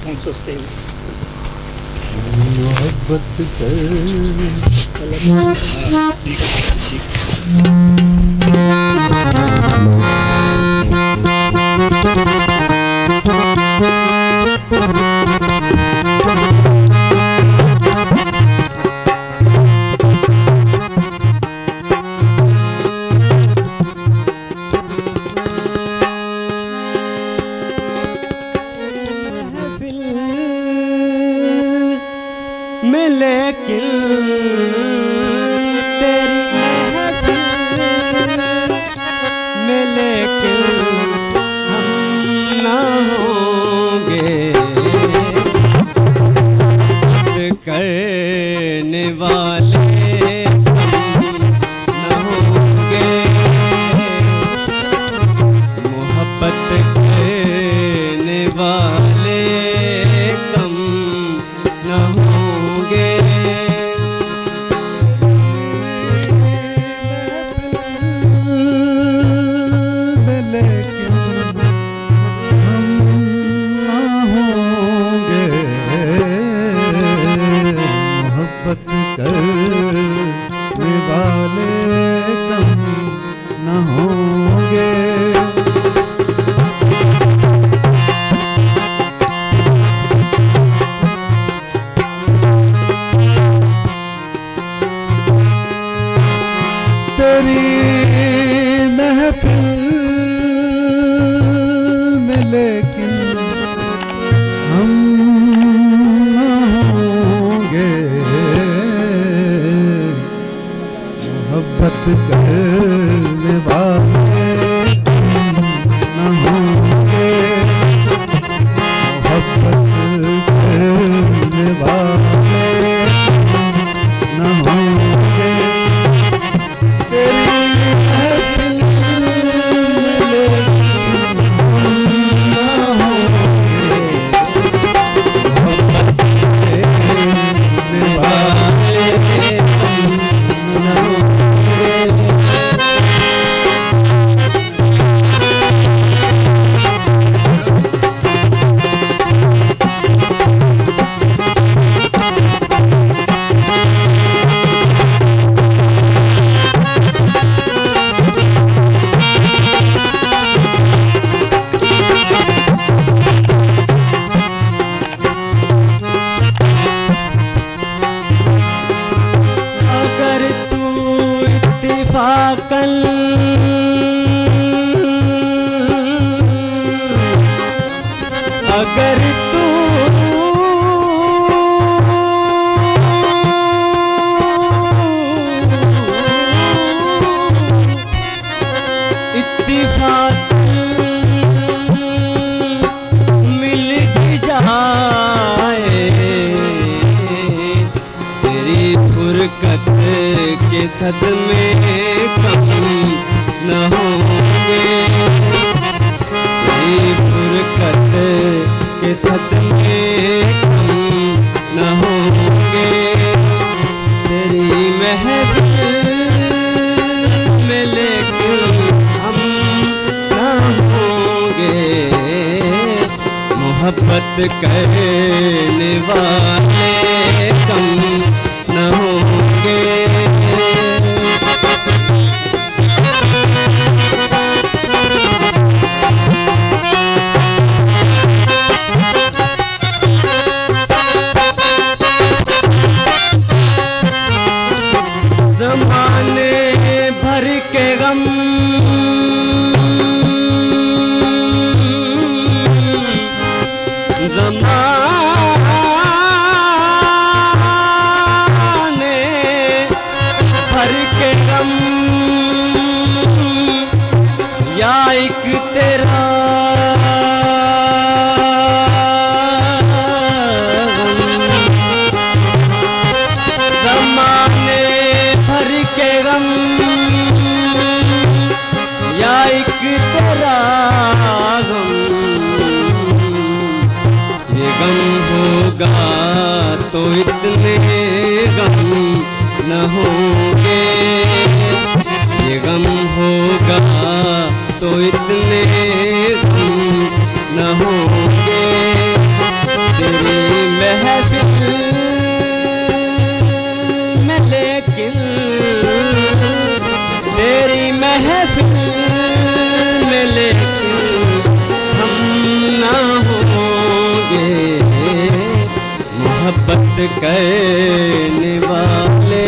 on sustain. मोहब्बत कर में लेकिन तेरी महफिल में लेकिन हम ना होंगे करने वाले हम ना होंगे मोहब्बत करने वाले कम ना होंगे लेकिन हम ना होंगे मोहब्बत करने वाले कम ना होंगे तेरी महफिल में लेकिन हम ना होंगे मोहब्बत करने वाले ना होंगे मोहब्बत करने वाले ना होंगे अगर तू इत्तिफाक मिल भी जाए तेरी फुरकत के सदमे कम न होंगे तेरी फुरकत के सदमे कम न होंगे तेरी महफिल में लेकिन हम न होंगे मोहब्बत करने वाले कम न होंगे ज़माने भर के गम ज़माने भर के गम या एक तेरा ज़माने भर के गम या एक तेरा गम ये गम होगा तो इतने गम न होंगे ये गम होगा तो इतने गम न होंगे में लेकिन हम ना होंगे मोहब्बत करने वाले